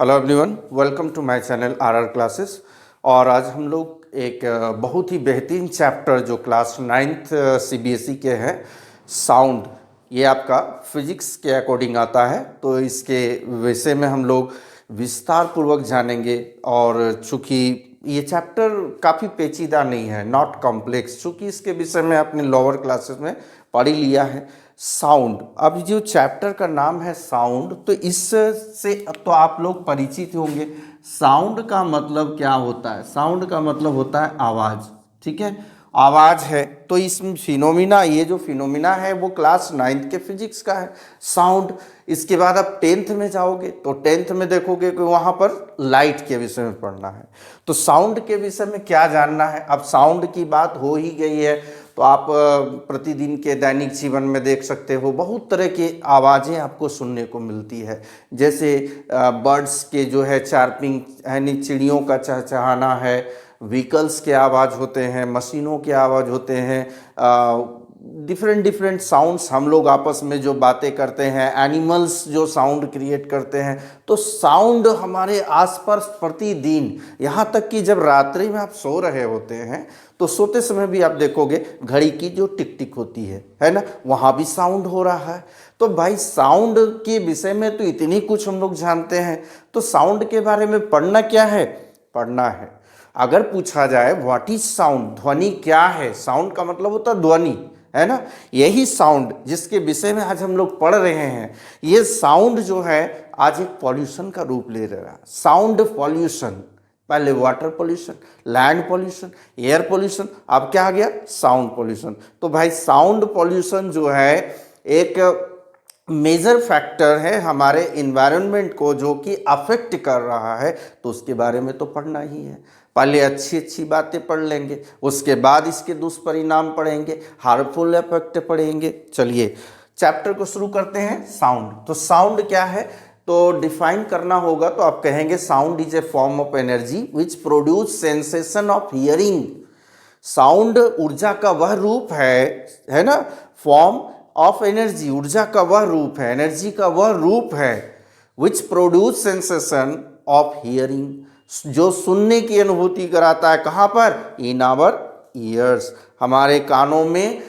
Hello everyone, welcome to my channel RR classes. और आज हम लोग एक बहुत ही बेहतरीन चैप्टर जो क्लास 9th सीबीएसई के हैं, साउंड, ये आपका फिजिक्स के अकॉर्डिंग आता है। तो इसके विषय में हम लोग विस्तार पूर्वक जानेंगे। और चूँकि ये चैप्टर काफ़ी पेचीदा नहीं है, नॉट कॉम्प्लेक्स, चूँकि इसके विषय में अपने लोअर क्लासेस में पढ़ ही लिया है। साउंड, अब जो चैप्टर का नाम है साउंड, तो इससे तो आप लोग परिचित होंगे। साउंड का मतलब क्या होता है? साउंड का मतलब होता है आवाज़, ठीक है, आवाज़ है। तो इसमें फिनोमिना, ये जो फिनोमिना है वो क्लास 9th के फिजिक्स का है, साउंड। इसके बाद आप 10th में जाओगे तो 10th में देखोगे कि वहाँ पर लाइट के विषय में पढ़ना है। तो साउंड के विषय में क्या जानना है? अब साउंड की बात हो ही गई है तो आप प्रतिदिन के दैनिक जीवन में देख सकते हो बहुत तरह की आवाज़ें आपको सुनने को मिलती है। जैसे बर्ड्स के जो है चार्पिंग, यानी चिड़ियों का चहचहाना है, व्हीकल्स के आवाज़ होते हैं, मशीनों के आवाज़ होते हैं, डिफरेंट डिफरेंट साउंड्स हम लोग आपस में जो बातें करते हैं, एनिमल्स जो साउंड क्रिएट करते हैं। तो साउंड हमारे आसपास प्रतिदिन, यहाँ तक कि जब रात्रि में आप सो रहे होते हैं तो सोते समय भी आप देखोगे घड़ी की जो टिक टिक होती है ना, वहाँ भी साउंड हो रहा है। तो भाई साउंड के विषय में तो इतनी कुछ हम लोग जानते हैं। तो साउंड के बारे में पढ़ना क्या है? पढ़ना है। अगर पूछा जाए व्हाट इज साउंड, ध्वनि क्या है? साउंड का मतलब होता है ध्वनि, है ना। यही साउंड जिसके विषय में आज हम लोग पढ़ रहे हैं, ये साउंड जो है आज एक पॉल्यूशन का रूप ले रहा है। साउंड पॉल्यूशन, पहले water pollution, land pollution, air pollution, अब क्या आ गया? Sound pollution. तो भाई साउंड पॉल्यूशन जो है एक मेजर फैक्टर है हमारे इन्वायरमेंट को, जो कि अफेक्ट कर रहा है। तो उसके बारे में तो पढ़ना ही है। पहले अच्छी अच्छी बातें पढ़ लेंगे, उसके बाद इसके दुष्परिणाम पढ़ेंगे, हार्मफुल इफेक्ट पढ़ेंगे। चलिए चैप्टर को शुरू करते हैं। साउंड, तो साउंड क्या है तो डिफाइन करना होगा तो आप कहेंगे sound is a form of energy which produce sensation of hearing. Sound ऊर्जा का वह रूप है ना, फॉर्म ऑफ एनर्जी, ऊर्जा का वह रूप है, एनर्जी का वह रूप है, विच प्रोड्यूस सेंसेशन ऑफ हियरिंग, जो सुनने की अनुभूति कराता है। कहाँ पर? इन आवर ईयर्स, हमारे कानों में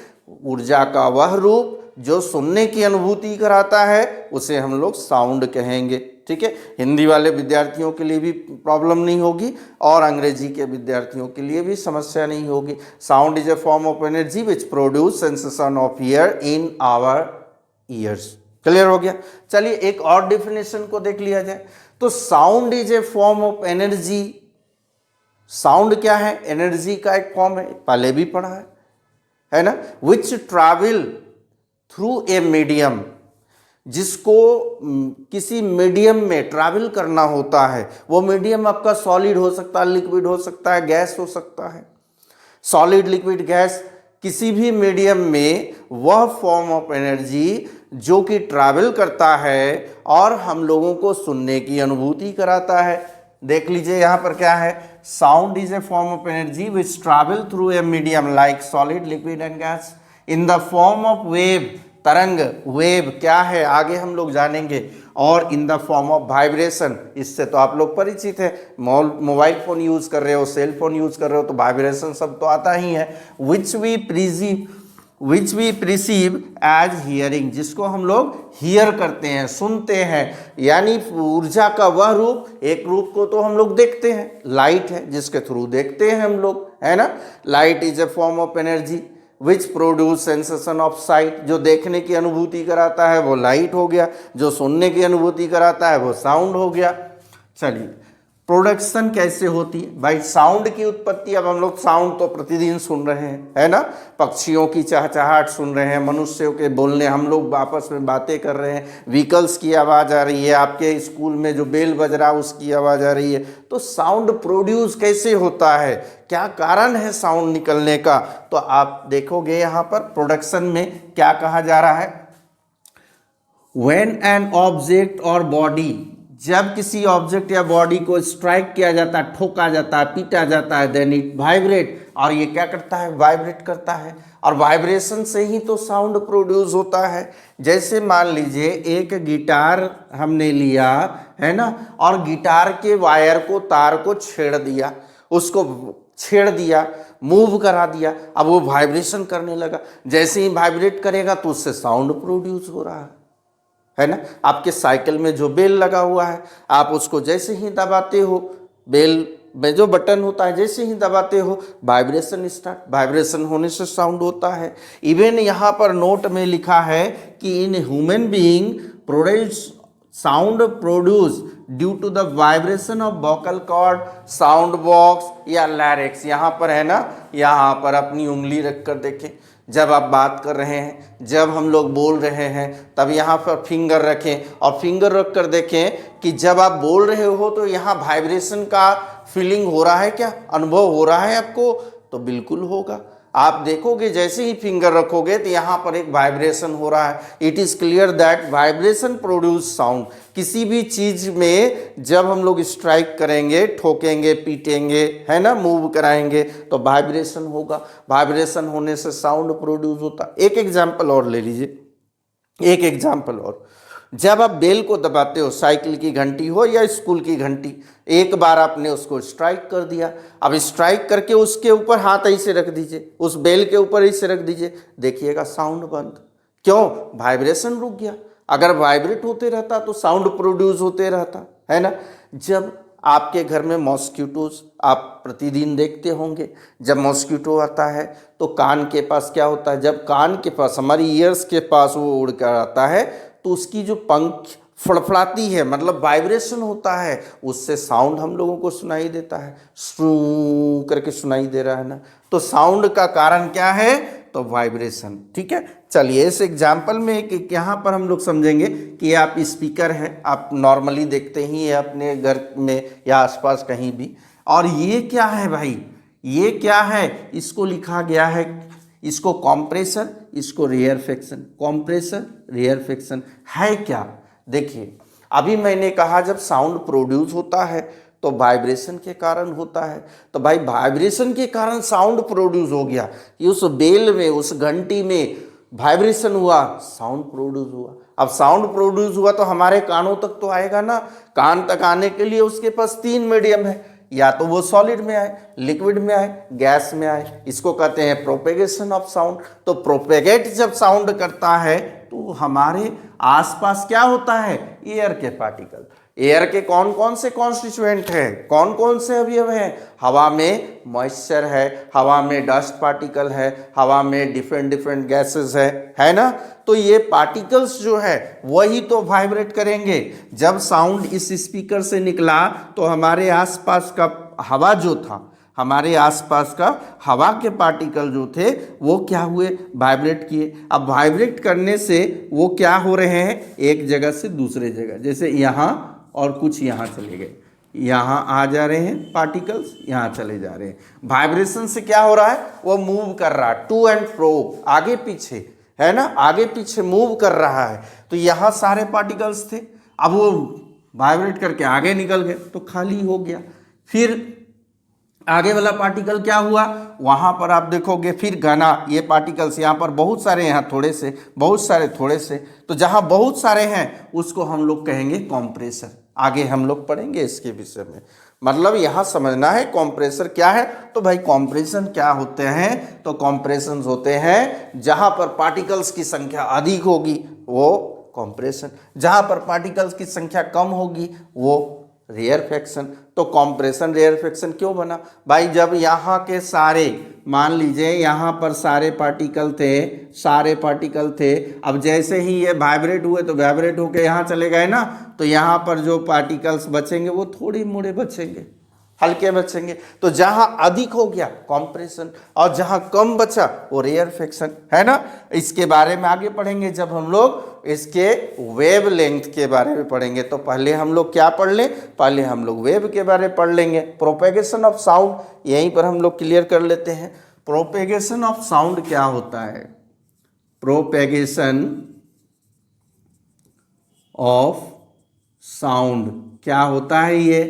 ऊर्जा का वह रूप जो सुनने की अनुभूति कराता है उसे हम लोग साउंड कहेंगे, ठीक है। हिंदी वाले विद्यार्थियों के लिए भी प्रॉब्लम नहीं होगी और अंग्रेजी के विद्यार्थियों के लिए भी समस्या नहीं होगी। Sound is a form of energy which produce sensation of hear in our ears. Clear हो गया? चलिए एक और डेफिनेशन को देख लिया जाए। तो sound is a form of energy, sound क्या है? एनर्जी का एक फॉर्म है, पहले भी पढ़ा है ना, विच ट्रैवल थ्रू ए मीडियम, जिसको किसी मीडियम में ट्रैवल करना होता है। वो मीडियम आपका सॉलिड हो सकता है, लिक्विड हो सकता है, गैस हो सकता है। सॉलिड, लिक्विड, गैस, किसी भी मीडियम में वह फॉर्म ऑफ एनर्जी जो कि ट्रैवल करता है और हम लोगों को सुनने की अनुभूति कराता है। देख लीजिए यहाँ पर क्या है, sound is a form of energy which travel through a medium like solid, liquid and gas in the form of wave, तरंग, वेव क्या है आगे हम लोग जानेंगे, और in the form of vibration, इससे तो आप लोग परिचित है। मोबाइल फोन यूज कर रहे हो, सेल फोन यूज कर रहे हो तो वाइब्रेशन सब तो आता ही है। Which we perceive as hearing, जिसको हम लोग हियर करते हैं, सुनते हैं। यानी ऊर्जा का वह रूप, एक रूप को तो हम लोग देखते हैं, लाइट है जिसके थ्रू देखते हैं हम लोग, है ना। Light is a form of energy which produce sensation of site, जो देखने की अनुभूति कराता है वो लाइट हो गया, जो सुनने की अनुभूति कराता है वो साउंड हो गया। चलिए प्रोडक्शन कैसे होती है भाई? साउंड की उत्पत्ति, अब हम लोग साउंड तो प्रतिदिन सुन रहे हैं, है ना, पक्षियों की चहचहाहट सुन रहे हैं, मनुष्यों के बोलने, हम लोग आपस में बातें कर रहे हैं, व्हीकल्स की आवाज़ आ रही है, आपके स्कूल में जो बेल बज रहा है उसकी आवाज़ आ रही है। तो साउंड प्रोड्यूस कैसे होता है, क्या कारण है साउंड निकलने का? तो आप देखोगे यहाँ पर प्रोडक्शन में क्या कहा जा रहा है, व्हेन एन ऑब्जेक्ट और बॉडी, जब किसी ऑब्जेक्ट या बॉडी को स्ट्राइक किया जाता है, ठोका जाता है, पीटा जाता है, देन इट वाइब्रेट, और ये क्या करता है, वाइब्रेट करता है, और वाइब्रेशन से ही तो साउंड प्रोड्यूस होता है। जैसे मान लीजिए एक गिटार हमने लिया है ना, और गिटार के वायर को, तार को छेड़ दिया, उसको छेड़ दिया, मूव करा दिया, अब वो वाइब्रेशन करने लगा। जैसे ही वाइब्रेट करेगा तो उससे साउंड प्रोड्यूस हो रहा है ना। आपके साइकिल में जो बेल लगा हुआ है, आप उसको जैसे ही दबाते हो, बेल में जो बटन होता है जैसे ही दबाते हो, वाइब्रेशन स्टार्ट, वाइब्रेशन होने से साउंड होता है। इवन यहाँ पर नोट में लिखा है कि in human being produce sound produce due to the vibration of vocal cord, sound box या लैरिक्स। यहाँ पर है ना, यहाँ पर अपनी उंगली रख कर देखें, जब आप बात कर रहे हैं, जब हम लोग बोल रहे हैं, तब यहाँ पर फिंगर रखें और फिंगर रख कर देखें कि जब आप बोल रहे हो तो यहाँ वाइब्रेशन का फीलिंग हो रहा है क्या, अनुभव हो रहा है आपको? तो बिल्कुल होगा। आप देखोगे जैसे ही फिंगर रखोगे तो यहाँ पर एक वाइब्रेशन हो रहा है। It is clear that vibration produce sound. किसी भी चीज़ में जब हम लोग स्ट्राइक करेंगे, ठोकेंगे, पीटेंगे, है ना, मूव कराएंगे, तो वाइब्रेशन होगा। वाइब्रेशन होने से साउंड प्रोड्यूस होता। एक एग्जाम्पल और ले लीजिए, एक एग्जाम्पल और। जब आप बेल को दबाते हो, साइकिल की घंटी हो या स्कूल की घंटी, एक बार आपने उसको स्ट्राइक कर दिया, अब स्ट्राइक करके उसके ऊपर हाथ ऐसे रख दीजिए, उस बेल के ऊपर ऐसे रख दीजिए, देखिएगा साउंड बंद। क्यों? वाइब्रेशन रुक गया। अगर वाइब्रेट होते रहता तो साउंड प्रोड्यूस होते रहता, है ना। जब आपके घर में मॉस्किटोज आप प्रतिदिन देखते होंगे, जब मॉस्किटो आता है तो कान के पास क्या होता है, जब कान के पास, हमारी ईयर्स के पास वो उड़ कर आता है तो उसकी जो पंख फड़फड़ाती है, मतलब वाइब्रेशन होता है, उससे साउंड हम लोगों को सुनाई देता है, स्रू करके सुनाई दे रहा है ना। तो साउंड का कारण क्या है? तो वाइब्रेशन। ठीक है, चलिए इस एग्जाम्पल में एक यहाँ पर हम लोग समझेंगे कि आप स्पीकर है, आप नॉर्मली देखते ही है अपने घर में या आसपास कहीं भी, और ये क्या है भाई, ये क्या है, इसको लिखा गया है, इसको कॉम्प्रेसर, इसको रेयरफेक्शन। कॉम्प्रेसर, रेयरफेक्शन है क्या? देखिए, अभी मैंने कहा जब साउंड प्रोड्यूस होता है तो वाइब्रेशन के कारण होता है, तो भाई वाइब्रेशन के कारण साउंड प्रोड्यूस हो गया, कि उस बेल में, उस घंटी में वाइब्रेशन हुआ, साउंड प्रोड्यूस हुआ। अब साउंड प्रोड्यूस हुआ तो हमारे कानों तक तो आएगा ना। कान तक आने के लिए उसके पास 3 मीडियम है, या तो वो सॉलिड में आए, लिक्विड में आए, गैस में आए। इसको कहते हैं प्रोपेगेशन ऑफ साउंड। तो प्रोपेगेट जब साउंड करता है तो हमारे आसपास क्या होता है, एयर के पार्टिकल। एयर के कौन कौन से कॉन्स्टिट्यूएंट हैं, कौन कौन से अवयव हैं? हवा में मॉइस्चर है, हवा में डस्ट पार्टिकल है, हवा में डिफरेंट डिफरेंट गैसेस है ना। तो ये पार्टिकल्स जो है वही तो वाइब्रेट करेंगे। जब साउंड इस स्पीकर से निकला तो हमारे आसपास का हवा जो था, हमारे आसपास का हवा के पार्टिकल जो थे वो क्या हुए, वाइब्रेट किए। अब वाइब्रेट करने से वो क्या हो रहे हैं, एक जगह से दूसरे जगह, जैसे यहाँ और कुछ यहाँ चले गए, यहाँ आ जा रहे हैं पार्टिकल्स, यहाँ चले जा रहे हैं। वाइब्रेशन से क्या हो रहा है, वो मूव कर रहा है, टू एंड फ्रो, आगे पीछे, है ना, आगे पीछे मूव कर रहा है। तो यहाँ सारे पार्टिकल्स थे, अब वो वाइब्रेट करके आगे निकल गए तो खाली हो गया। फिर आगे वाला पार्टिकल क्या हुआ, वहाँ पर आप देखोगे फिर घना, ये पार्टिकल्स यहाँ पर बहुत सारे, यहाँ थोड़े से, बहुत सारे थोड़े से, तो जहाँ बहुत सारे हैं उसको हम लोग कहेंगे कॉम्प्रेसर। आगे हम लोग पढ़ेंगे इसके विषय में। मतलब यहाँ समझना है कॉम्प्रेसर क्या है। तो भाई कॉम्प्रेशन क्या होते हैं, तो कॉम्प्रेशन होते हैं जहाँ पर पार्टिकल्स की संख्या अधिक होगी वो कॉम्प्रेशन, जहाँ पर पार्टिकल्स की संख्या कम होगी वो रेयरफेक्शन। तो कॉम्प्रेशन रेयरफेक्शन क्यों बना भाई, जब यहाँ के सारे, मान लीजिए यहाँ पर सारे पार्टिकल थे, अब जैसे ही ये वाइब्रेट हुए तो वाइब्रेट होके यहाँ चले गए ना, तो यहाँ पर जो पार्टिकल्स बचेंगे वो थोड़ी मोड़े बचेंगे, हल्के बचेंगे। तो जहां अधिक हो गया कॉम्प्रेशन और जहां कम बचा वो रेयरफेक्शन, है ना। इसके बारे में आगे पढ़ेंगे जब हम लोग इसके वेव लेंथ के बारे में पढ़ेंगे। तो पहले हम लोग क्या पढ़ लें, पहले हम लोग वेव के बारे में पढ़ लेंगे। प्रोपेगेशन ऑफ साउंड यहीं पर हम लोग क्लियर कर लेते हैं। प्रोपेगेशन ऑफ साउंड क्या होता है, प्रोपेगेशन ऑफ साउंड क्या होता है ये?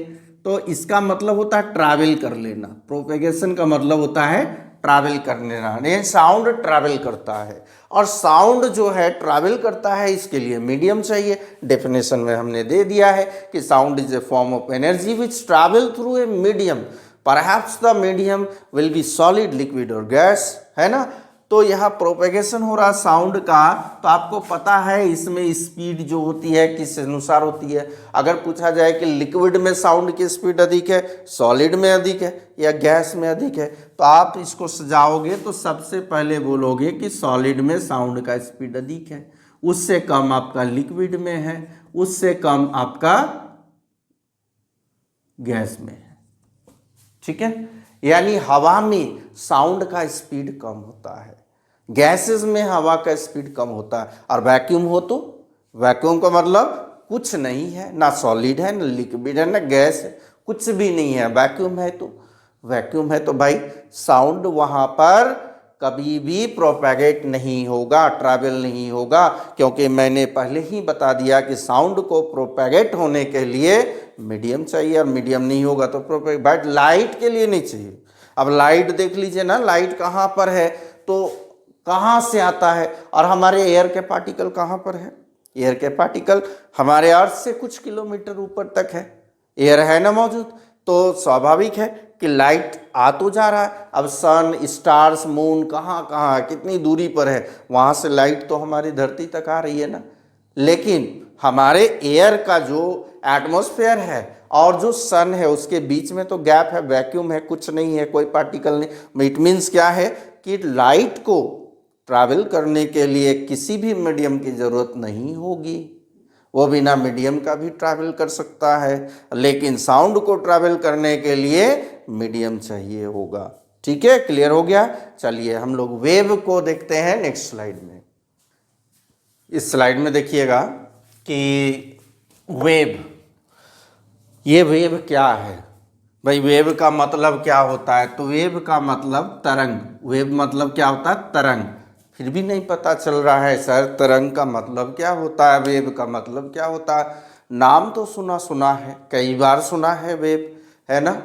तो इसका मतलब होता है ट्रैवल कर लेना। प्रोपेगेशन का मतलब होता है ट्रैवल करने ना, ये साउंड ट्रैवल करता है। और साउंड जो है ट्रैवल करता है, इसके लिए मीडियम चाहिए। डेफिनेशन में हमने दे दिया है कि sound is a form of energy which travel through a medium, perhaps the medium will be solid, liquid और गैस, है ना। तो यहाँ प्रोपेगेशन हो रहा साउंड का, तो आपको पता है इसमें स्पीड जो होती है किस अनुसार होती है। अगर पूछा जाए कि लिक्विड में साउंड की स्पीड अधिक है, सॉलिड में अधिक है या गैस में अधिक है, तो आप इसको सजाओगे तो सबसे पहले बोलोगे कि सॉलिड में साउंड का स्पीड अधिक है, उससे कम आपका लिक्विड में है, उससे कम आपका गैस में है। ठीक है, यानी हवा में साउंड का स्पीड कम होता है, गैसेस में हवा का स्पीड कम होता है। और वैक्यूम हो तो वैक्यूम का मतलब कुछ नहीं है, ना सॉलिड है ना लिक्विड है ना गैस है, कुछ भी नहीं है, वैक्यूम है। तो वैक्यूम है तो भाई साउंड वहाँ पर कभी भी प्रोपेगेट नहीं होगा, ट्रैवल नहीं होगा, क्योंकि मैंने पहले ही बता दिया कि साउंड को प्रोपेगेट होने के लिए मीडियम चाहिए, और मीडियम नहीं होगा तो प्रोपेगेट, बट लाइट के लिए नहीं चाहिए। अब लाइट देख लीजिए ना, लाइट कहाँ पर है, तो कहाँ से आता है, और हमारे एयर के पार्टिकल कहाँ पर है? एयर के पार्टिकल हमारे अर्थ से कुछ किलोमीटर ऊपर तक है, एयर है ना मौजूद, तो स्वाभाविक है कि लाइट आ तो जा रहा है। अब सन, स्टार्स, मून कहाँ कहाँ कितनी दूरी पर है, वहाँ से लाइट तो हमारी धरती तक आ रही है ना। लेकिन हमारे एयर का जो एटमॉस्फेयर है और जो सन है उसके बीच में तो गैप है, वैक्यूम है, कुछ नहीं है, कोई पार्टिकल नहीं। इट मीन्स क्या है कि लाइट को ट्रैवल करने के लिए किसी भी मीडियम की ज़रूरत नहीं होगी, वो बिना मीडियम का भी ट्रैवल कर सकता है, लेकिन साउंड को ट्रैवल करने के लिए मीडियम चाहिए होगा। ठीक है, क्लियर हो गया। चलिए हम लोग वेव को देखते हैं नेक्स्ट स्लाइड में। इस स्लाइड में देखिएगा कि वेव, ये वेव क्या है भाई? वेव का मतलब क्या होता है? तो वेव का मतलब तरंग। वेव मतलब क्या होता है? तरंग। फिर भी नहीं पता चल रहा है सर तरंग का मतलब क्या होता है, वेव का मतलब क्या होता है? नाम तो सुना सुना है, कई बार सुना है वेव, है ना।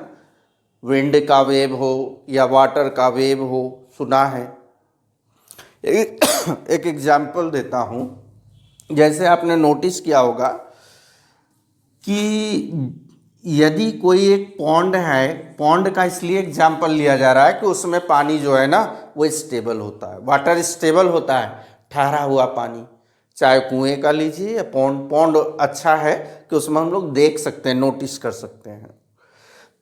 विंड का वेव हो या वाटर का वेव हो, सुना है। एक एग्जाम्पल देता हूँ। जैसे आपने नोटिस किया होगा कि यदि कोई एक पॉन्ड है, पॉन्ड का इसलिए एग्जाम्पल लिया जा रहा है कि उसमें पानी जो है ना वो स्टेबल होता है, वाटर स्टेबल होता है, ठहरा हुआ पानी। चाहे कुएं का लीजिए या पॉन्ड, पॉन्ड अच्छा है कि उसमें हम लोग देख सकते हैं, नोटिस कर सकते हैं।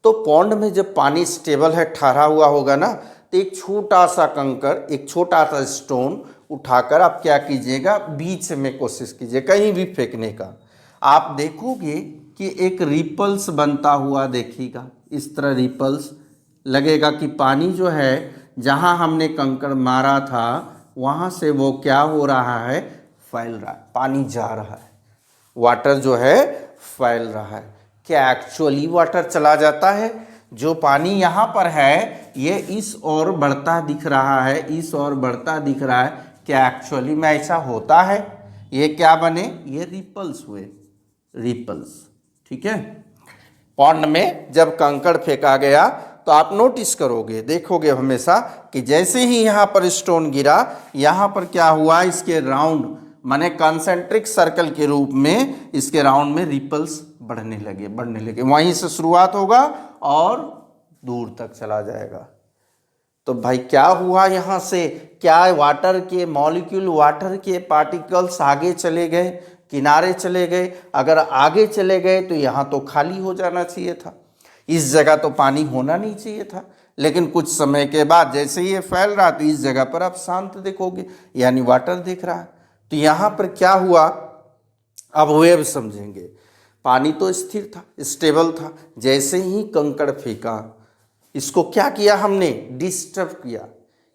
तो पॉन्ड में जब पानी स्टेबल है, ठहरा हुआ होगा ना, तो एक छोटा सा कंकर, एक छोटा सा स्टोन उठाकर आप क्या कीजिएगा, बीच में कोशिश कीजिए कहीं भी फेंकने का। आप देखोगे कि एक रिपल्स बनता हुआ देखिएगा, इस तरह रिपल्स लगेगा कि पानी जो है जहाँ हमने कंकड़ मारा था वहाँ से वो क्या हो रहा है, फैल रहा है, पानी जा रहा है, वाटर जो है फैल रहा है। क्या एक्चुअली वाटर चला जाता है? जो पानी यहाँ पर है ये इस ओर बढ़ता दिख रहा है, इस ओर बढ़ता दिख रहा है, क्या एक्चुअली में ऐसा होता है? ये क्या बने, ये रिपल्स हुए, रिपल्स। ठीक है, पॉन्ड में जब कंकड़ फेंका गया तो आप नोटिस करोगे, देखोगे हमेशा कि जैसे ही यहाँ पर स्टोन गिरा, यहाँ पर क्या हुआ, इसके राउंड माने कॉन्सेंट्रिक सर्कल के रूप में इसके राउंड में रिपल्स बढ़ने लगे। वहीं से शुरुआत होगा और दूर तक चला जाएगा। तो भाई क्या हुआ यहाँ से? क्या वाटर के मॉलिक्यूल, वाटर के पार्टिकल्स आगे चले गए, किनारे चले गए? अगर आगे चले गए तो यहाँ तो खाली हो जाना चाहिए था, इस जगह तो पानी होना नहीं चाहिए था। लेकिन कुछ समय के बाद जैसे ही ये फैल रहा तो इस जगह पर आप शांत देखोगे, यानी वाटर दिख रहा है। तो यहाँ पर क्या हुआ, अब वेव समझेंगे। पानी तो स्थिर था, स्टेबल था, जैसे ही कंकड़ फेंका, इसको क्या किया हमने, डिस्टर्ब किया।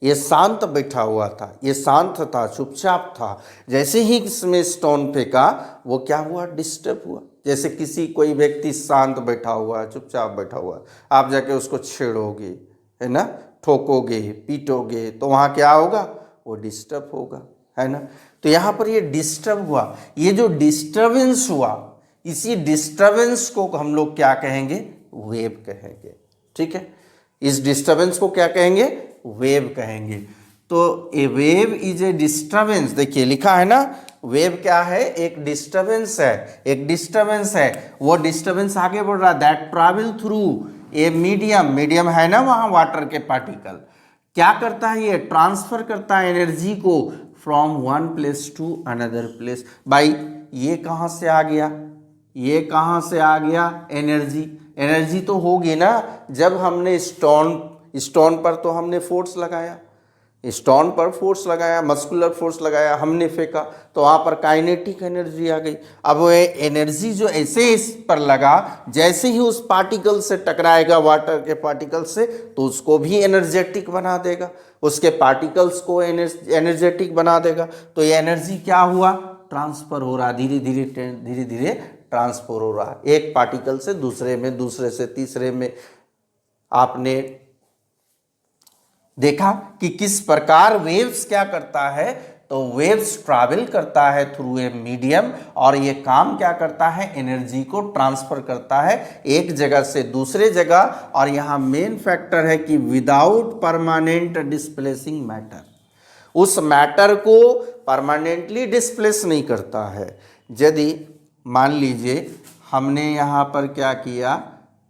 ये शांत बैठा हुआ था, ये शांत था, चुपचाप था। जैसे ही इसमें स्टोन फेंका वो क्या हुआ, डिस्टर्ब हुआ। जैसे किसी कोई व्यक्ति शांत बैठा हुआ है, चुपचाप बैठा हुआ है, आप जाके उसको छेड़ोगे, है ना, ठोकोगे, पीटोगे, तो वहाँ क्या होगा, वो डिस्टर्ब होगा, है ना। तो यहाँ पर ये डिस्टर्ब हुआ, ये जो डिस्टर्बेंस हुआ इसी डिस्टरबेंस को हम लोग क्या कहेंगे, वेव कहेंगे। ठीक है, इस डिस्टरबेंस को क्या कहेंगे, वेव कहेंगे। तो ए वेव इज ए डिस्टरबेंस, देखिए लिखा है ना, वेव क्या है, एक डिस्टरबेंस है, एक डिस्टरबेंस है। वो डिस्टरबेंस आगे बढ़ रहा है, that travel through a medium, medium है ना वहाँ वाटर के पार्टिकल, क्या करता है, ये ट्रांसफर करता है एनर्जी को from one place to another place. भाई ये कहाँ से आ गया, ये कहाँ से आ गया, एनर्जी, एनर्जी तो होगी ना, जब हमने स्टोन पर तो हमने फोर्स लगाया, स्टोन पर फोर्स लगाया, मस्कुलर फोर्स लगाया, हमने फेंका तो वहाँ पर काइनेटिक एनर्जी आ गई। अब वो एनर्जी जो ऐसे इस पर लगा, जैसे ही उस पार्टिकल से टकराएगा, वाटर के पार्टिकल से, तो उसको भी एनर्जेटिक बना देगा, उसके पार्टिकल्स को एनर्जेटिक बना देगा। तो ये एनर्जी क्या हुआ, ट्रांसफर हो रहा, धीरे धीरे ट्रांसफर हो रहा, एक पार्टिकल से दूसरे में, दूसरे से तीसरे में। आपने देखा कि किस प्रकार वेव्स क्या करता है, तो वेव्स ट्रैवल करता है थ्रू ए मीडियम, और ये काम क्या करता है, एनर्जी को ट्रांसफर करता है एक जगह से दूसरे जगह। और यहाँ मेन फैक्टर है कि विदाउट परमानेंट डिस्प्लेसिंग मैटर, उस मैटर को परमानेंटली डिस्प्लेस नहीं करता है। यदि मान लीजिए हमने यहाँ पर क्या किया,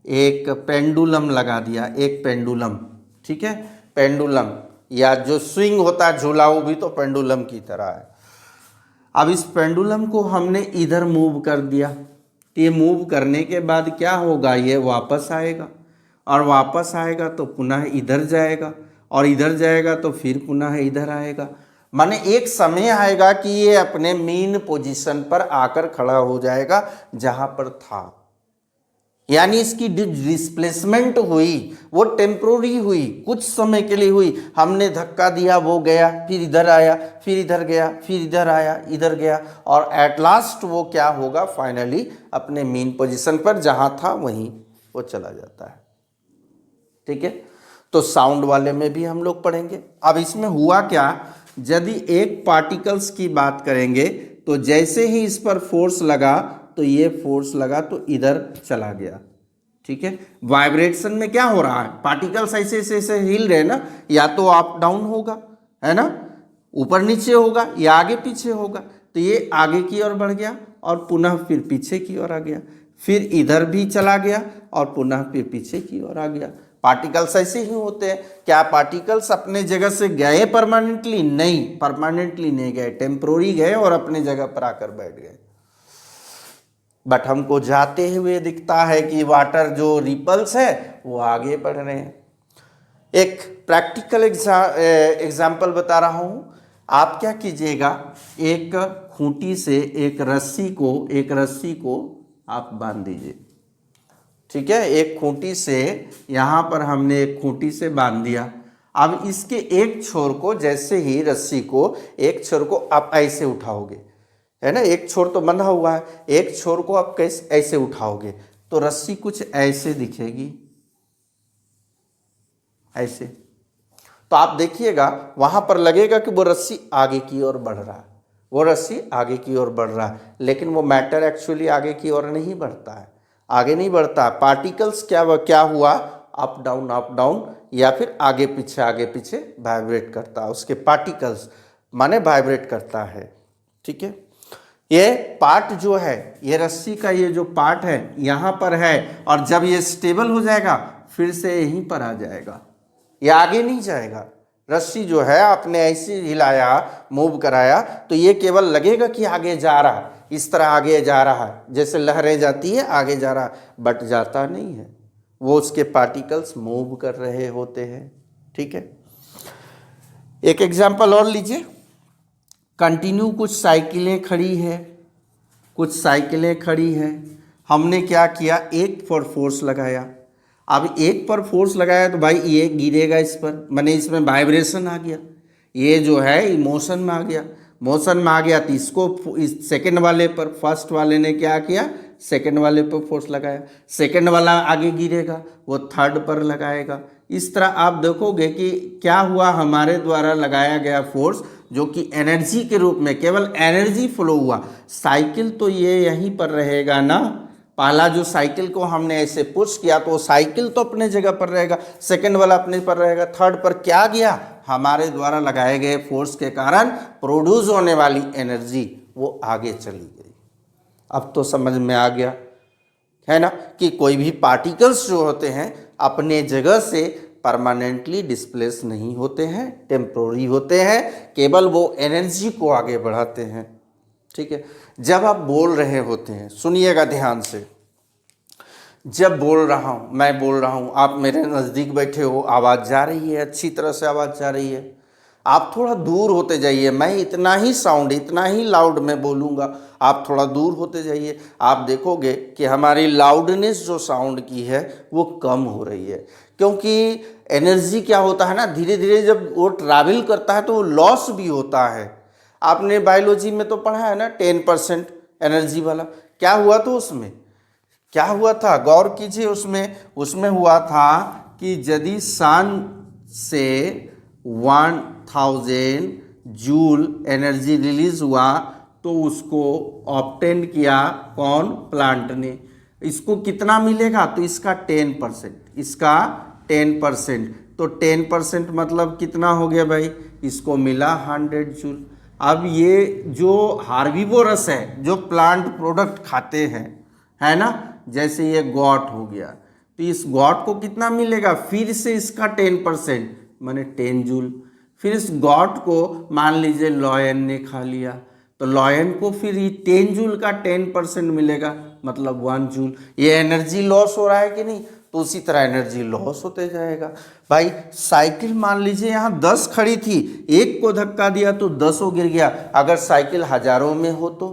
एक पेंडुलम लगा दिया, एक पेंडुलम, ठीक है, पेंडुलम या जो स्विंग होता है झूला, वो भी तो पेंडुलम की तरह है। अब इस पेंडुलम को हमने इधर मूव कर दिया, तो ये मूव करने के बाद क्या होगा, ये वापस आएगा, और वापस आएगा तो पुनः इधर जाएगा, और इधर जाएगा तो फिर पुनः इधर आएगा। माने एक समय आएगा कि ये अपने मेन पोजीशन पर आकर खड़ा हो जाएगा जहां पर था, यानी इसकी डिस्प्लेसमेंट हुई, वो टेम्पोररी हुई, कुछ समय के लिए हुई। हमने धक्का दिया, वो गया, फिर इधर आया, फिर इधर गया, फिर इधर आया, इधर गया, और एट लास्ट वो क्या होगा, फाइनली अपने मेन पोजीशन पर जहां था वहीं वो चला जाता है। ठीक है, तो साउंड वाले में भी हम लोग पढ़ेंगे। अब इसमें हुआ क्या, यदि एक पार्टिकल्स की बात करेंगे तो जैसे ही इस पर फोर्स लगा, तो ये फोर्स लगा तो इधर चला गया। ठीक है, वाइब्रेशन में क्या हो रहा है, पार्टिकल्स ऐसे ऐसे ऐसे हिल रहे ना, या तो अप डाउन होगा, है ना, ऊपर नीचे होगा, या आगे पीछे होगा। तो ये आगे की ओर बढ़ गया और पुनः फिर पीछे की ओर आ गया, फिर इधर भी चला गया और पुनः फिर पीछे की ओर आ गया। पार्टिकल्स ऐसे ही होते हैं। क्या पार्टिकल्स अपने जगह से गए परमानेंटली? नहीं, परमानेंटली नहीं गए, टेम्पोररी गए और अपने जगह पर आकर बैठ गए। बट हमको जाते हुए दिखता है कि वाटर जो रिपल्स है वो आगे बढ़ रहे हैं। एक प्रैक्टिकल एग्जाम्पल बता रहा हूं। आप क्या कीजिएगा, एक खूंटी से एक रस्सी को आप बांध दीजिए। ठीक है, एक खूंटी से, यहाँ पर हमने एक खूंटी से बांध दिया। अब इसके एक छोर को, जैसे ही रस्सी को एक छोर को आप ऐसे उठाओगे, है ना, एक छोर तो बंधा हुआ है, एक छोर को आप कैसे ऐसे उठाओगे तो रस्सी कुछ ऐसे दिखेगी, ऐसे। तो आप देखिएगा वहां पर लगेगा कि वो रस्सी आगे की ओर बढ़ रहा है, वो रस्सी आगे की ओर बढ़ रहा है, लेकिन वो मैटर एक्चुअली आगे की ओर नहीं बढ़ता है, आगे नहीं बढ़ता। पार्टिकल्स क्या हुआ, अप डाउन या फिर आगे पीछे वाइब्रेट करता है, उसके पार्टिकल्स माने वाइब्रेट करता है। ठीक है, ये पार्ट जो है, ये रस्सी का ये जो पार्ट है यहाँ पर है, और जब ये स्टेबल हो जाएगा फिर से यहीं पर आ जाएगा, ये आगे नहीं जाएगा। रस्सी जो है आपने ऐसे हिलाया, मूव कराया, तो ये केवल लगेगा कि आगे जा रहा है, इस तरह आगे जा रहा है, जैसे लहरें जाती है आगे जा रहा है, बट जाता नहीं है, वो उसके पार्टिकल्स मूव कर रहे होते हैं। ठीक है, एक एग्जांपल और लीजिए। कंटिन्यू कुछ साइकिलें खड़ी है, हमने क्या किया, एक पर फोर्स लगाया। अब एक पर फोर्स लगाया तो भाई ये गिरेगा इस पर, माने इसमें वाइब्रेशन आ गया, ये जो है मोशन में आ गया, तो इसको इस सेकंड वाले पर, फर्स्ट वाले ने क्या किया, सेकंड वाले पर फोर्स लगाया, सेकंड वाला आगे गिरेगा, वो थर्ड पर लगाएगा, इस तरह आप देखोगे कि क्या हुआ, हमारे द्वारा लगाया गया फोर्स जो कि एनर्जी के रूप में, केवल एनर्जी फ्लो हुआ। साइकिल तो ये यहीं पर रहेगा ना, पहला जो साइकिल को हमने ऐसे पुश किया तो साइकिल तो अपने जगह पर रहेगा, सेकंड वाला अपने पर रहेगा, थर्ड पर क्या गया, हमारे द्वारा लगाए गए फोर्स के कारण प्रोड्यूस होने वाली एनर्जी वो आगे चली गई। अब तो समझ में आ गया है ना कि कोई भी पार्टिकल्स जो होते हैं अपने जगह से परमानेंटली डिस्प्लेस नहीं होते हैं, टेम्पोररी होते हैं, केवल वो एनर्जी को आगे बढ़ाते हैं। ठीक है, जब आप बोल रहे होते हैं, सुनिएगा ध्यान से, जब बोल रहा हूँ, मैं बोल रहा हूँ, आप मेरे नज़दीक बैठे हो, आवाज़ जा रही है, अच्छी तरह से आवाज़ जा रही है, आप थोड़ा दूर होते जाइए, मैं इतना ही साउंड, इतना ही लाउड में बोलूँगा, आप थोड़ा दूर होते जाइए, आप देखोगे कि हमारी लाउडनेस जो साउंड की है वो कम हो रही है। क्योंकि एनर्जी क्या होता है ना, धीरे धीरे जब वो ट्रैवल करता है तो वो लॉस भी होता है। आपने बायोलॉजी में तो पढ़ा है ना 10% एनर्जी वाला, क्या हुआ तो उसमें क्या हुआ था, गौर कीजिए, उसमें हुआ था कि यदि सन से 1000 जूल एनर्जी रिलीज हुआ तो उसको ऑब्टेन किया कौन, प्लांट ने, इसको कितना मिलेगा तो इसका 10%, इसका 10%, तो 10% मतलब कितना हो गया भाई, इसको मिला 100 जूल। अब ये जो हार्बिवोरस है, जो प्लांट प्रोडक्ट खाते हैं, है ना, जैसे ये गॉट हो गया, तो इस गॉट को कितना मिलेगा, फिर से इसका 10% माने 10 जूल। फिर इस गॉट को मान लीजिए लॉयन ने खा लिया, तो लॉयन को फिर ये 10 जूल का 10% मिलेगा, मतलब 1 जूल। ये एनर्जी लॉस हो रहा है कि नहीं, तो उसी तरह एनर्जी लॉस होते जाएगा। भाई साइकिल मान लीजिए यहाँ 10 खड़ी थी, एक को धक्का दिया तो 10 गिर गया। अगर साइकिल हजारों में हो तो,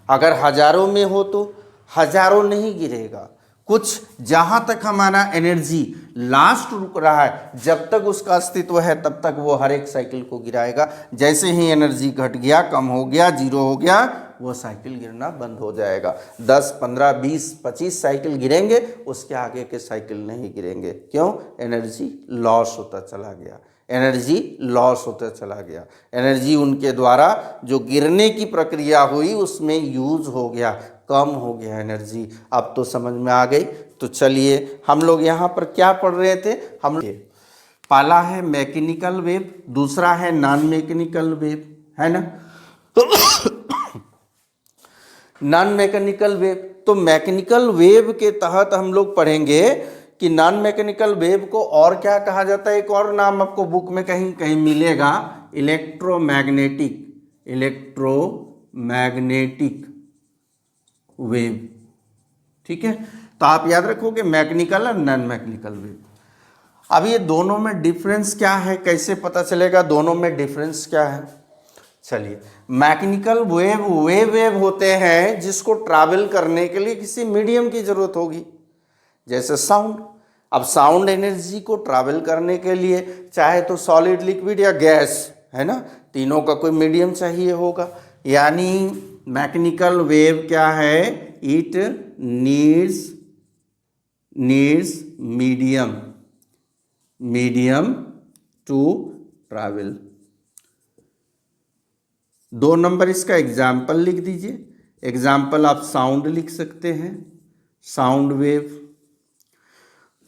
अगर हजारों में हो तो हजारों नहीं गिरेगा, कुछ जहां तक हमारा एनर्जी लास्ट रुक रहा है, जब तक उसका अस्तित्व है तब तक वो हर एक साइकिल को गिराएगा। जैसे ही एनर्जी घट गया, कम हो गया, जीरो हो गया, वो साइकिल गिरना बंद हो जाएगा। 10, 15, 20, 25 साइकिल गिरेंगे, उसके आगे के साइकिल नहीं गिरेंगे। क्यों, एनर्जी लॉस होता चला गया, एनर्जी लॉस होता चला गया, एनर्जी उनके द्वारा जो गिरने की प्रक्रिया हुई उसमें यूज हो गया, कम हो गया एनर्जी। अब तो समझ में आ गई। तो चलिए हम लोग यहाँ पर क्या पढ़ रहे थे, हम पहला है मैकेनिकल वेव, दूसरा है नॉन मैकेनिकल वेव, है ना। नॉन मैकेनिकल वेव, तो मैकेनिकल वेव के तहत हम लोग पढ़ेंगे कि नॉन मैकेनिकल वेव को और क्या कहा जाता है, एक और नाम आपको बुक में कहीं कहीं मिलेगा, इलेक्ट्रोमैग्नेटिक, इलेक्ट्रोमैग्नेटिक वेव। ठीक है, तो आप याद रखोगे मैकेनिकल और नॉन मैकेनिकल वेव। अब ये दोनों में डिफरेंस क्या है, कैसे पता चलेगा दोनों में डिफरेंस क्या है। चलिए, मैकेनिकल वेव वे वेव होते हैं जिसको ट्रैवल करने के लिए किसी मीडियम की जरूरत होगी, जैसे साउंड। अब साउंड एनर्जी को ट्रैवल करने के लिए चाहे तो सॉलिड, लिक्विड या गैस, है ना, तीनों का कोई मीडियम चाहिए होगा। यानी मैकेनिकल वेव क्या है, it needs medium to travel. 2 number इसका एग्जाम्पल लिख दीजिए। एग्जाम्पल आप साउंड लिख सकते हैं, साउंड वेव।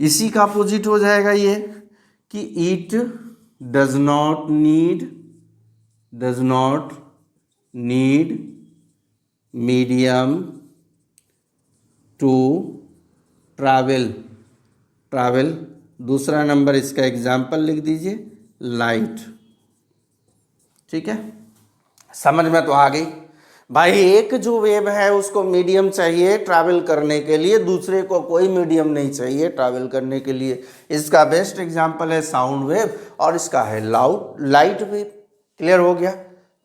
इसी का अपोजिट हो जाएगा ये कि it does not need medium to travel. दूसरा नंबर इसका एग्जाम्पल लिख दीजिए, लाइट। ठीक है, समझ में तो आ गई। भाई एक जो वेव है उसको मीडियम चाहिए ट्रैवल करने के लिए, दूसरे को कोई मीडियम नहीं चाहिए ट्रैवल करने के लिए। इसका बेस्ट एग्जांपल है साउंड वेव और इसका है लाइट वेव। क्लियर हो गया।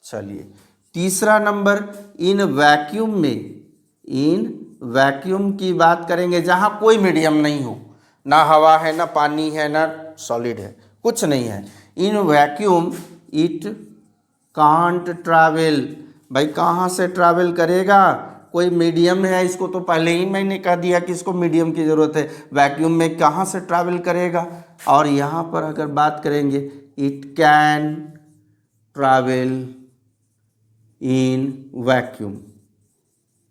चलिए तीसरा नंबर, इन वैक्यूम की बात करेंगे जहां कोई मीडियम नहीं हो, ना हवा है, ना पानी है, ना सॉलिड है, कुछ नहीं है। In vacuum it can't travel. भाई कहाँ से ट्रैवल करेगा, कोई मीडियम है, इसको तो पहले ही मैंने कह दिया कि इसको मीडियम की ज़रूरत है। वैक्यूम में कहाँ से ट्रैवल करेगा, और यहाँ पर अगर बात करेंगे it can travel in vacuum.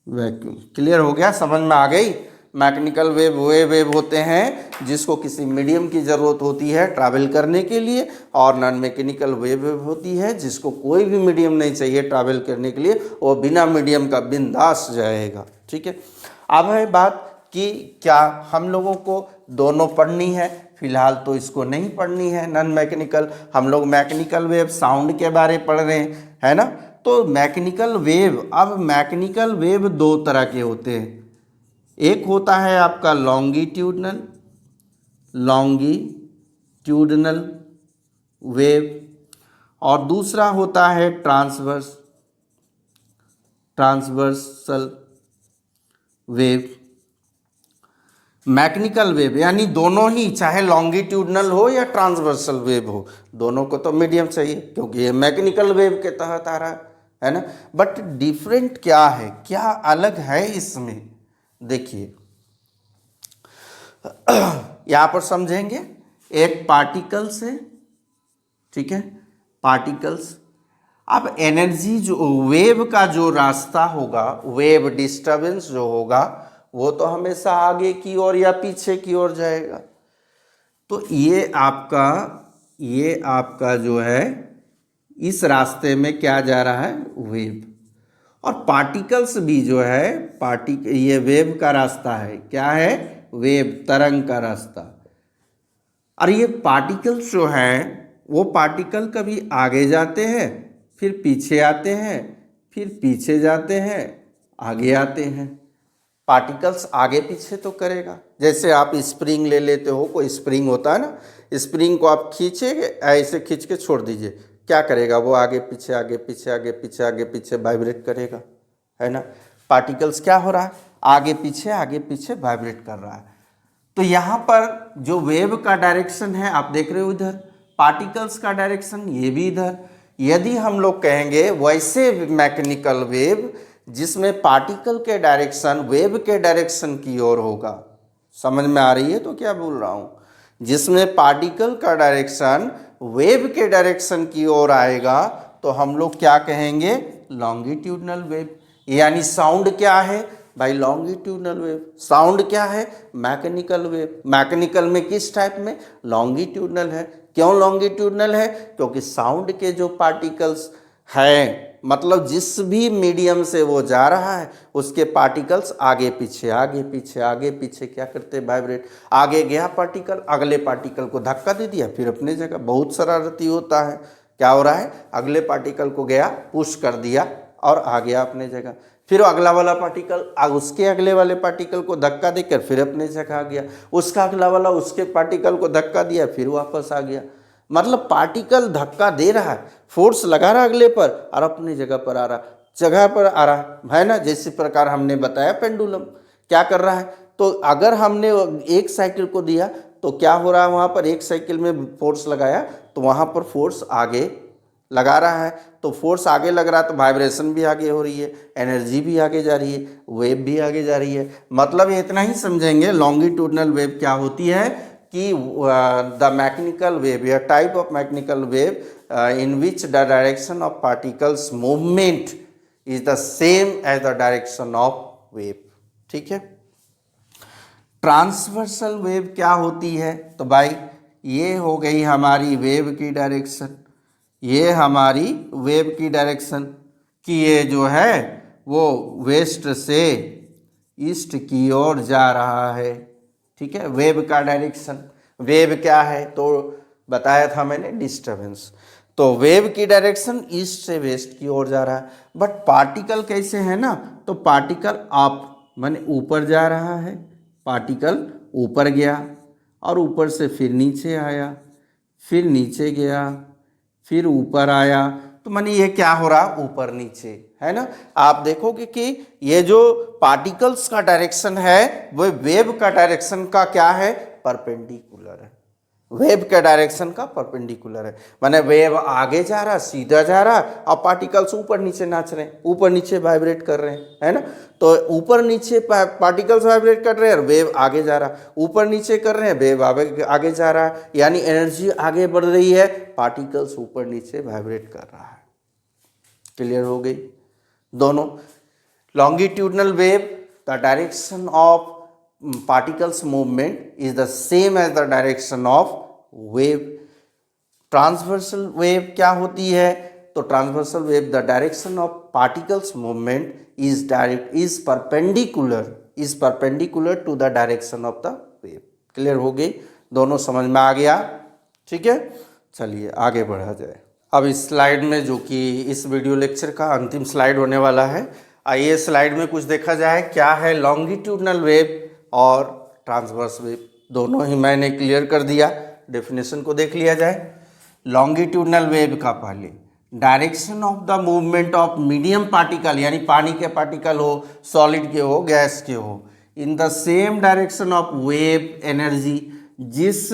Vacuum clear हो गया, समझ में आ गई। मैकेनिकल वेव वे वेव होते हैं जिसको किसी मीडियम की ज़रूरत होती है ट्रैवल करने के लिए, और नॉन मैकेनिकल वेव होती है जिसको कोई भी मीडियम नहीं चाहिए ट्रैवल करने के लिए, वो बिना मीडियम का बिंदास जाएगा। ठीक है, अब है बात कि क्या हम लोगों को दोनों पढ़नी है। फिलहाल तो इसको नहीं पढ़नी है नॉन मैकेनिकल, हम लोग मैकेनिकल वेव साउंड के बारे पढ़ रहे हैं, है ना। तो मैकेनिकल वेव, अब मैकेनिकल वेव दो तरह के होते हैं। एक होता है आपका लॉन्गिट्यूडनल वेव, और दूसरा होता है ट्रांसवर्सल वेव। मैकेनिकल वेव यानी दोनों ही, चाहे लॉन्गिट्यूडनल हो या ट्रांसवर्सल वेव हो, दोनों को तो मीडियम चाहिए क्योंकि ये मैकेनिकल वेव के तहत आ रहा है ना। बट डिफरेंट क्या है, क्या अलग है इसमें, देखिए यहां पर समझेंगे। एक पार्टिकल्स है, ठीक है, पार्टिकल्स। अब एनर्जी जो वेव का जो रास्ता होगा, वेव डिस्टर्बेंस जो होगा, वो तो हमेशा आगे की ओर या पीछे की ओर जाएगा। तो ये आपका जो है इस रास्ते में क्या जा रहा है, वेव। और पार्टिकल्स भी जो है ये वेव का रास्ता है, क्या है, वेव, तरंग का रास्ता। और ये पार्टिकल्स जो है वो पार्टिकल कभी आगे जाते हैं, फिर पीछे आते हैं, फिर पीछे जाते हैं, आगे आते हैं। पार्टिकल्स आगे पीछे तो करेगा। जैसे आप स्प्रिंग ले लेते हो, कोई स्प्रिंग होता है ना, स्प्रिंग को आप खींचेंगे, ऐसे खींच के छोड़ दीजिए, क्या करेगा वो, आगे पीछे आगे पीछे आगे पीछे आगे पीछे वाइब्रेट करेगा, है ना। पार्टिकल्स क्या हो रहा है, आगे पीछे वाइब्रेट कर रहा है। तो यहाँ पर जो वेव का डायरेक्शन है आप देख रहे हो इधर, पार्टिकल्स का डायरेक्शन ये भी इधर। यदि हम लोग कहेंगे वैसे मैकेनिकल वेव जिसमें पार्टिकल के डायरेक्शन वेव के डायरेक्शन की ओर होगा, समझ में आ रही है तो क्या बोल रहा हूँ, जिसमें पार्टिकल का डायरेक्शन वेव के डायरेक्शन की ओर आएगा तो हम लोग क्या कहेंगे, लॉन्गिट्यूडनल वेव। यानी साउंड क्या है भाई, लॉन्गिट्यूडनल वेव। साउंड क्या है, मैकेनिकल वेव। मैकेनिकल में किस टाइप में, लॉन्गिट्यूडनल है। क्यों लॉन्गिट्यूडनल है, क्योंकि साउंड के जो पार्टिकल्स हैं, मतलब जिस भी मीडियम से वो जा रहा है उसके पार्टिकल्स आगे पीछे क्या करते हैं, वाइब्रेट। आगे गया पार्टिकल, अगले पार्टिकल को धक्का दे दिया, फिर अपने जगह। बहुत शरारती होता है, क्या हो रहा है, अगले पार्टिकल को गया पुश कर दिया और आ गया अपने जगह, फिर अगला वाला पार्टिकल उसके अगले वाले पार्टिकल को धक्का देकर फिर अपने जगह आ गया, उसका अगला वाला उसके पार्टिकल को धक्का दिया फिर वापस आ गया। मतलब पार्टिकल धक्का दे रहा है, फोर्स लगा रहा अगले पर और अपनी जगह पर आ रहा है ना। जैसे प्रकार हमने बताया पेंडुलम क्या कर रहा है, तो अगर हमने एक साइकिल को दिया तो क्या हो रहा है, वहाँ पर एक साइकिल में फोर्स लगाया तो वहाँ पर फोर्स आगे लगा रहा है, तो फोर्स आगे लग रहा है तो वाइब्रेशन भी आगे हो रही है, एनर्जी भी आगे जा रही है, वेव भी आगे जा रही है। मतलब इतना ही समझेंगे लॉन्गिट्यूडनल वेव क्या होती है कि द मैकेनिकल वेव या type of mechanical wave in which the direction of particles movement is the same as the direction of wave. ठीक है। ट्रांसवर्सल वेव क्या होती है, तो भाई ये हो गई हमारी वेव की डायरेक्शन, ये हमारी वेव की डायरेक्शन कि ये जो है वो वेस्ट से ईस्ट की ओर जा रहा है। ठीक है, वेव का डायरेक्शन। वेव क्या है तो बताया था मैंने, डिस्टर्बेंस। तो वेव की डायरेक्शन ईस्ट से वेस्ट की ओर जा रहा है। बट पार्टिकल कैसे है ना, तो पार्टिकल अप माने ऊपर जा रहा है, पार्टिकल ऊपर गया और ऊपर से फिर नीचे आया, फिर नीचे गया, फिर ऊपर आया, तो माने ये क्या हो रहा, ऊपर नीचे, है ना। आप देखोगे कि ये जो पार्टिकल्स का डायरेक्शन है वो वेव का डायरेक्शन का क्या है, परपेंडिकुलर है। वेव के डायरेक्शन का परपेंडिकुलर है, माने वेव आगे जा रहा, सीधा जा रहा, और पार्टिकल्स ऊपर नीचे नाच रहे हैं, ऊपर नीचे वाइब्रेट कर रहे हैं, है ना। तो ऊपर नीचे पार्टिकल्स वाइब्रेट कर रहे हैं और वेव आगे जा रहा, ऊपर नीचे कर रहे हैं, वेव आगे जा रहा है, यानी एनर्जी आगे बढ़ रही है, पार्टिकल्स ऊपर नीचे वाइब्रेट कर रहा है। क्लियर हो गई दोनों। Longitudinal wave, the direction of particles movement is the same as the direction of wave. Transversal wave क्या होती है, तो transversal wave the direction of particles movement is perpendicular to the direction of the wave. Clear हो गई, दोनों समझ में आ गया, ठीक है। चलिए आगे बढ़ा जाए। अब इस स्लाइड में, जो कि इस वीडियो लेक्चर का अंतिम स्लाइड होने वाला है, आइए स्लाइड में कुछ देखा जाए क्या है लॉन्गिट्यूडनल वेव और ट्रांसवर्स वेव। दोनों ही मैंने क्लियर कर दिया, डेफिनेशन को देख लिया जाए। लॉन्गिट्यूडनल वेव का पहले direction of the movement of medium particle, यानी पानी के पार्टिकल हो, सॉलिड के हो, गैस के हो, in the same direction of wave energy, जिस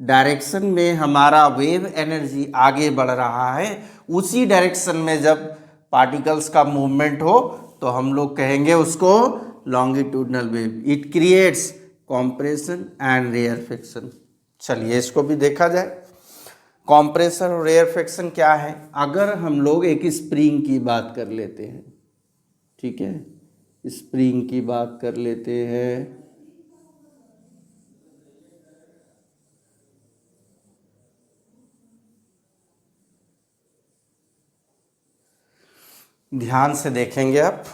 डायरेक्शन में हमारा वेव एनर्जी आगे बढ़ रहा है, उसी डायरेक्शन में जब पार्टिकल्स का मूवमेंट हो तो हम लोग कहेंगे उसको longitudinal wave. It creates compression and rarefaction. चलिए इसको भी देखा जाए। कॉम्प्रेशन और रेयरफेक्शन क्या है। अगर हम लोग एक स्प्रिंग की बात कर लेते हैं, ठीक है, स्प्रिंग की बात कर लेते हैं, ध्यान से देखेंगे आप।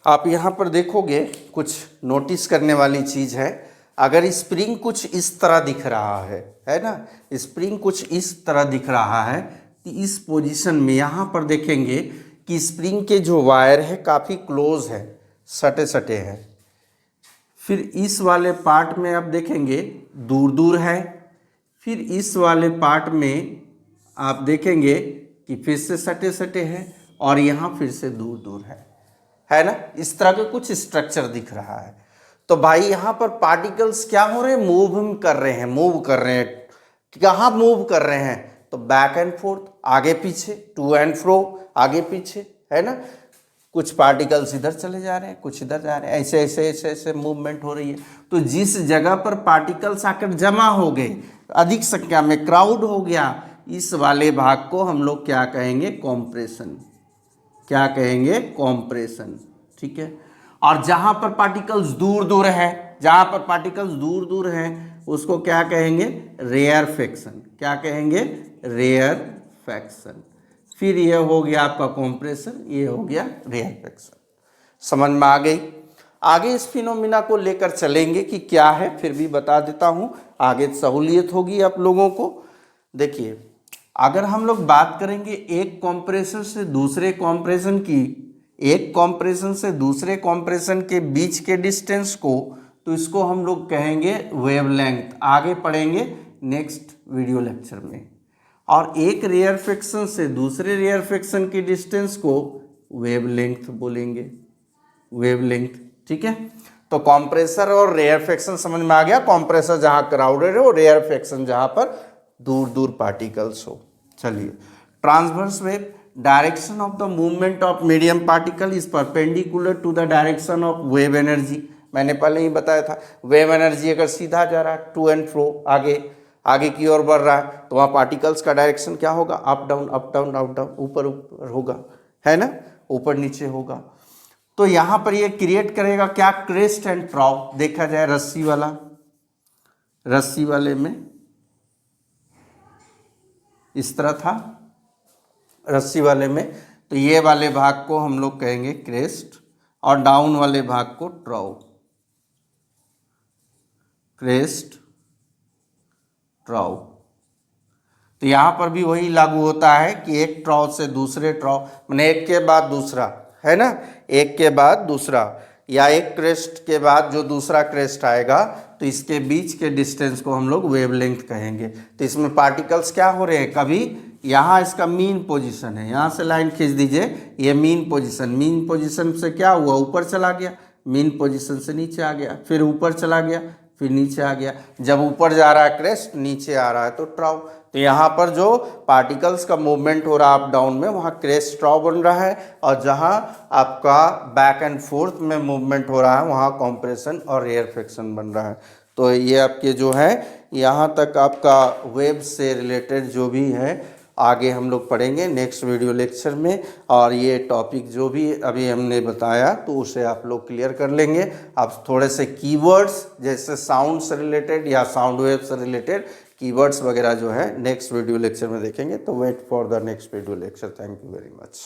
आप यहाँ पर देखोगे कुछ नोटिस करने वाली चीज़ है। अगर स्प्रिंग कुछ इस तरह दिख रहा है ना, स्प्रिंग कुछ इस तरह दिख रहा है, कि इस पोजीशन में यहाँ पर देखेंगे कि स्प्रिंग के जो वायर है काफ़ी क्लोज है, सटे सटे हैं। फिर इस वाले पार्ट में आप देखेंगे दूर दूर है, फिर इस वाले पार्ट में आप देखेंगे कि फिर से सटे सटे हैं, और यहाँ फिर से दूर दूर है ना। इस तरह के कुछ स्ट्रक्चर दिख रहा है। तो भाई यहाँ पर पार्टिकल्स क्या हो रहे हैं, मूव कर रहे हैं। कहाँ मूव कर रहे हैं, तो बैक एंड फोर्थ, आगे पीछे, टू एंड फ्रो, आगे पीछे, है ना। कुछ पार्टिकल्स इधर चले जा रहे हैं, कुछ इधर जा रहे हैं, ऐसे मूवमेंट हो रही है। तो जिस जगह पर पार्टिकल्स आकर जमा हो गए, अधिक संख्या में क्राउड हो गया, इस वाले भाग को हम लोग क्या कहेंगे, कॉम्प्रेशन। क्या कहेंगे, कॉम्प्रेशन, ठीक है। और जहां पर पार्टिकल्स दूर दूर हैं, उसको क्या कहेंगे, रेयरफेक्शन। क्या कहेंगे, रेयरफेक्शन। फिर ये हो गया आपका कॉम्प्रेशन, ये हो गया रेयरफेक्शन। समझ में आ गई। आगे इस फिनोमिना को लेकर चलेंगे कि क्या है, फिर भी बता देता हूं, आगे सहूलियत होगी आप लोगों को। देखिए, अगर हम लोग बात करेंगे एक कंप्रेसर से दूसरे कंप्रेशन की, एक कंप्रेशन से दूसरे कंप्रेशन के बीच के डिस्टेंस को, तो इसको हम लोग कहेंगे वेवलेंथ। आगे पढ़ेंगे नेक्स्ट वीडियो लेक्चर में। और एक रेयरफेक्शन से दूसरे रेयरफेक्शन की डिस्टेंस को वेवलेंथ बोलेंगे, वेवलेंथ, ठीक है। तो कंप्रेसर और रेयरफेक्शन समझ में आ गया। कंप्रेसर जहां क्राउडेड है, और रेयरफेक्शन जहां पर दूर दूर पार्टिकल्स हो। चलिए, transverse wave, direction of the movement of medium particle is perpendicular to the direction of wave energy. मैंने पहले ही बताया था, वेव एनर्जी अगर सीधा जा रहा है, टू एंड फ्रो, आगे की ओर बढ़ रहा है, तो वहाँ पार्टिकल्स का डायरेक्शन क्या होगा, up down up down up down, ऊपर ऊपर होगा, है ना, ऊपर नीचे होगा। तो यहाँ पर ये क्रिएट करेगा क्या, क्रेस्ट एंड ट्रॉव। देखा जाए रस्सी वाले में इस तरह था, रस्सी वाले में, तो ये वाले भाग को हम लोग कहेंगे क्रेस्ट, और डाउन वाले भाग को ट्रॉव। क्रेस्ट, ट्रॉव। तो यहाँ पर भी वही लागू होता है कि एक ट्रॉव से दूसरे ट्रॉव, मैंने एक के बाद दूसरा, है ना, एक के बाद दूसरा, या एक क्रेस्ट के बाद जो दूसरा क्रेस्ट आएगा, तो इसके बीच के डिस्टेंस को हम लोग वेवलेंथ कहेंगे। तो इसमें पार्टिकल्स क्या हो रहे हैं, कभी यहाँ इसका मीन पोजीशन है, यहाँ से लाइन खींच दीजिए, ये मीन पोजीशन से क्या हुआ, ऊपर चला गया, मीन पोजीशन से नीचे आ गया, फिर ऊपर चला गया, फिर नीचे आ गया। जब ऊपर जा रहा है क्रेस्ट, नीचे आ रहा है तो ट्राउ। तो यहाँ पर जो पार्टिकल्स का मूवमेंट हो रहा है अप डाउन में, वहाँ क्रेस्ट ट्राउ बन रहा है, और जहाँ आपका बैक एंड फोर्थ में मूवमेंट हो रहा है वहाँ कॉम्प्रेशन और रेयर फ्रिक्शन बन रहा है। तो ये आपके जो है, यहाँ तक आपका वेब से रिलेटेड जो भी है आगे हम लोग पढ़ेंगे नेक्स्ट वीडियो लेक्चर में। और ये टॉपिक जो भी अभी हमने बताया तो उसे आप लोग क्लियर कर लेंगे। आप थोड़े से कीवर्ड्स जैसे साउंड से रिलेटेड या साउंड वेव से रिलेटेड कीवर्ड्स वगैरह जो है नेक्स्ट वीडियो लेक्चर में देखेंगे। तो wait for the next video lecture. Thank you very much.